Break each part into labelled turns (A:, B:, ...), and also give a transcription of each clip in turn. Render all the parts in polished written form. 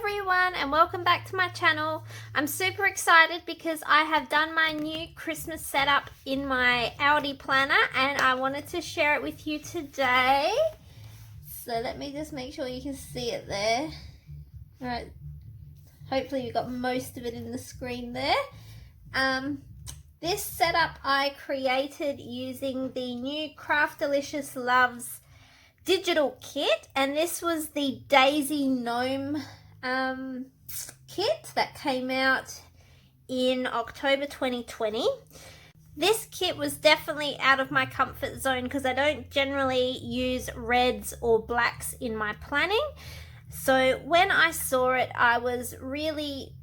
A: everyone and welcome back to my channel. I'm super excited because I have done my new Christmas setup in my Audi planner and I wanted to share it with you today. So let me just make sure you can see it there. Alright, hopefully you got most of it in the screen there. This setup I created using the new CraftieliciousLoves digital kit, and this was the Daisy Gnome kit that came out in October 2020. This kit was definitely out of my comfort zone because I don't generally use reds or blacks in my planning. So when I saw it, I was really,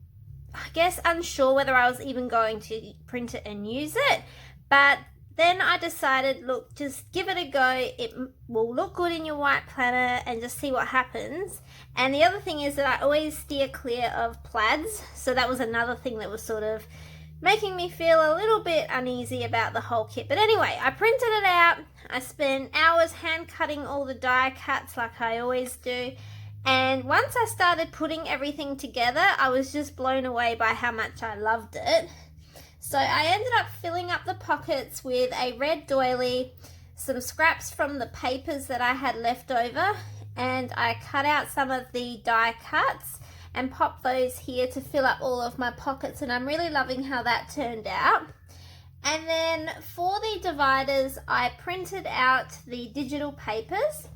A: I guess, unsure whether I was even going to print it and use it. But then I decided, look, just give it a go. It will look good in your white planner and just see what happens. And the other thing is that I always steer clear of plaids. So that was another thing that was sort of making me feel a little bit uneasy about the whole kit. But anyway, I printed it out. I spent hours hand cutting all the die cuts like I always do. And once I started putting everything together, I was just blown away by how much I loved it. So I ended up filling up the pockets with a red doily, some scraps from the papers that I had left over, and I cut out some of the die cuts and popped those here to fill up all of my pockets, and I'm really loving how that turned out. And then for the dividers, I printed out the digital papers.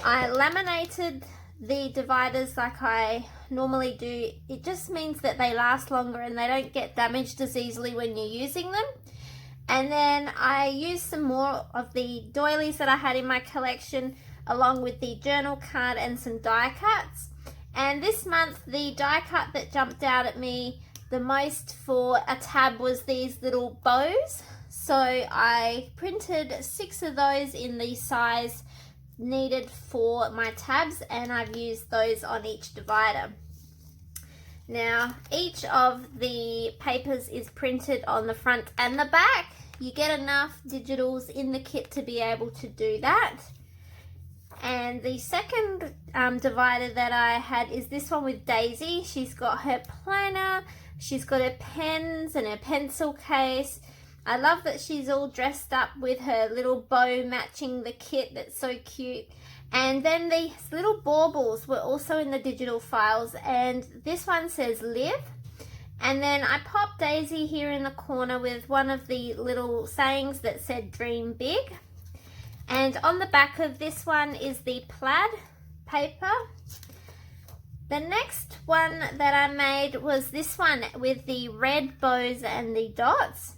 A: I laminated the dividers like I normally do. It just means that they last longer and they don't get damaged as easily when you're using them. And then I used some more of the doilies that I had in my collection along with the journal card and some die cuts. And this month the die cut that jumped out at me the most for a tab was these little bows. So I printed 6 of those in the size needed for my tabs, and I've used those on each divider. Now each of the papers is printed on the front and the back. You get enough digitals in the kit to be able to do that. And the second divider that I had is this one with Daisy. She's got her planner, she's got her pens and her pencil case. I love that she's all dressed up with her little bow matching the kit. That's so cute. And then these little baubles were also in the digital files, and this one says live. And then I popped Daisy here in the corner with one of the little sayings that said dream big. And on the back of this one is the plaid paper. The next one that I made was this one with the red bows and the dots.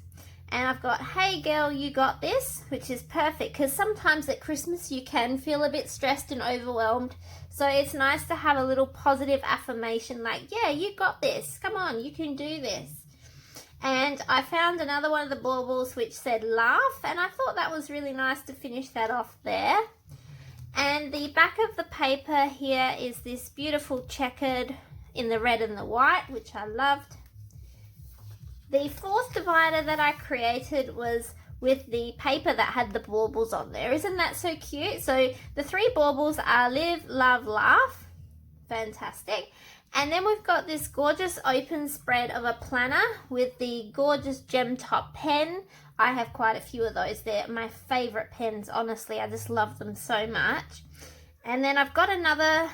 A: And I've got, hey girl, you got this, which is perfect because sometimes at Christmas you can feel a bit stressed and overwhelmed. So it's nice to have a little positive affirmation like, yeah, you got this. Come on, you can do this. And I found another one of the baubles which said laugh, and I thought that was really nice to finish that off there. And the back of the paper here is this beautiful checkered in the red and the white, which I loved. The fourth divider that I created was with the paper that had the baubles on there. Isn't that so cute? So the 3 baubles are live, love, laugh. Fantastic. And then we've got this gorgeous open spread of a planner with the gorgeous gem top pen. I have quite a few of those. They're my favorite pens, honestly. I just love them so much. And then I've got another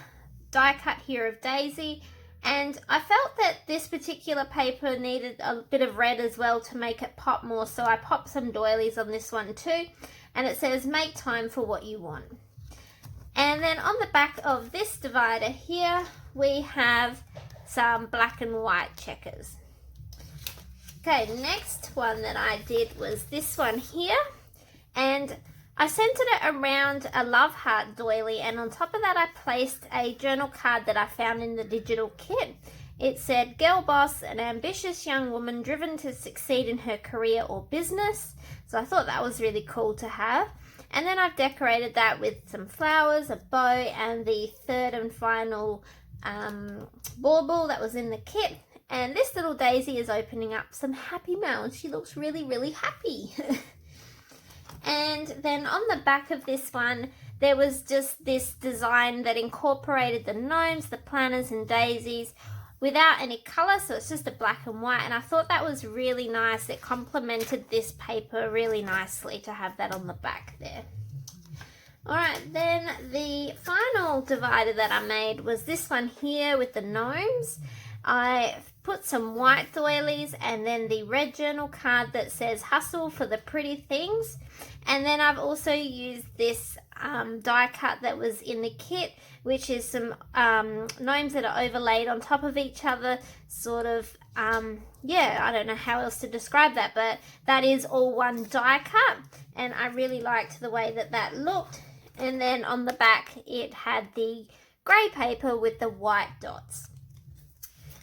A: die cut here of Daisy. And I felt that this particular paper needed a bit of red as well to make it pop more. So I popped some doilies on this one too. And it says, make time for what you want. And then on the back of this divider here, we have some black and white checkers. Okay, next one that I did was this one here. And I centered it around a love heart doily, and on top of that I placed a journal card that I found in the digital kit. It said, girl boss, an ambitious young woman driven to succeed in her career or business. So I thought that was really cool to have. And then I've decorated that with some flowers, a bow, and the third and final bauble that was in the kit. And this little Daisy is opening up some happy mail, and she looks really, really happy. And then on the back of this one, there was just this design that incorporated the gnomes, the planners and daisies without any color, so it's just a black and white, and I thought that was really nice. It complemented this paper really nicely to have that on the back there. Alright, then the final divider that I made was this one here with the gnomes. I put some white doilies and then the red journal card that says hustle for the pretty things, and then I've also used this die cut that was in the kit, which is some gnomes that are overlaid on top of each other, sort of, yeah, I don't know how else to describe that, but that is all one die cut, and I really liked the way that that looked. And then on the back it had the grey paper with the white dots.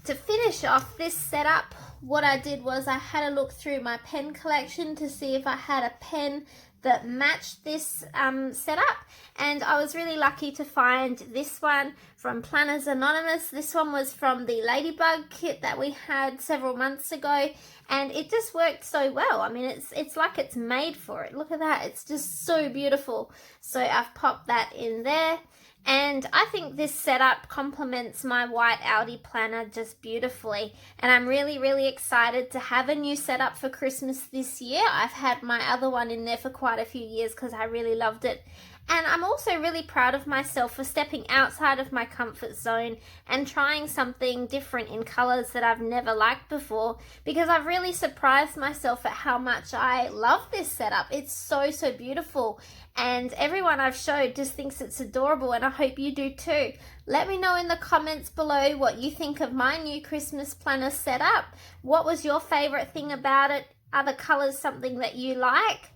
A: To finish off this setup, what I did was I had a look through my pen collection to see if I had a pen that matched this setup, and I was really lucky to find this one from Planners Anonymous. This one was from the Ladybug kit that we had several months ago, and it just worked so well. I mean, it's like it's made for it. Look at that, it's just so beautiful. So I've popped that in there, and I think this setup complements my white Audi planner just beautifully, and I'm really excited to have a new setup for Christmas this year. I've had my other one in there for quite a few years because I really loved it, and I'm also really proud of myself for stepping outside of my comfort zone and trying something different in colors that I've never liked before, because I've really surprised myself at how much I love this setup. It's so beautiful, and everyone I've showed just thinks it's adorable, and I hope you do too. Let me know in the comments below what you think of my new Christmas planner setup. What was your favorite thing about it? Are the colors something that you like?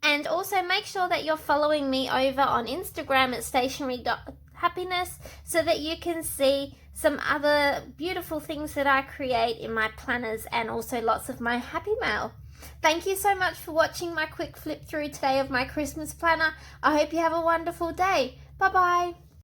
A: And also make sure that you're following me over on Instagram at stationery.happiness so that you can see some other beautiful things that I create in my planners, and also lots of my happy mail. Thank you so much for watching my quick flip through today of my Christmas planner. I hope you have a wonderful day. Bye bye.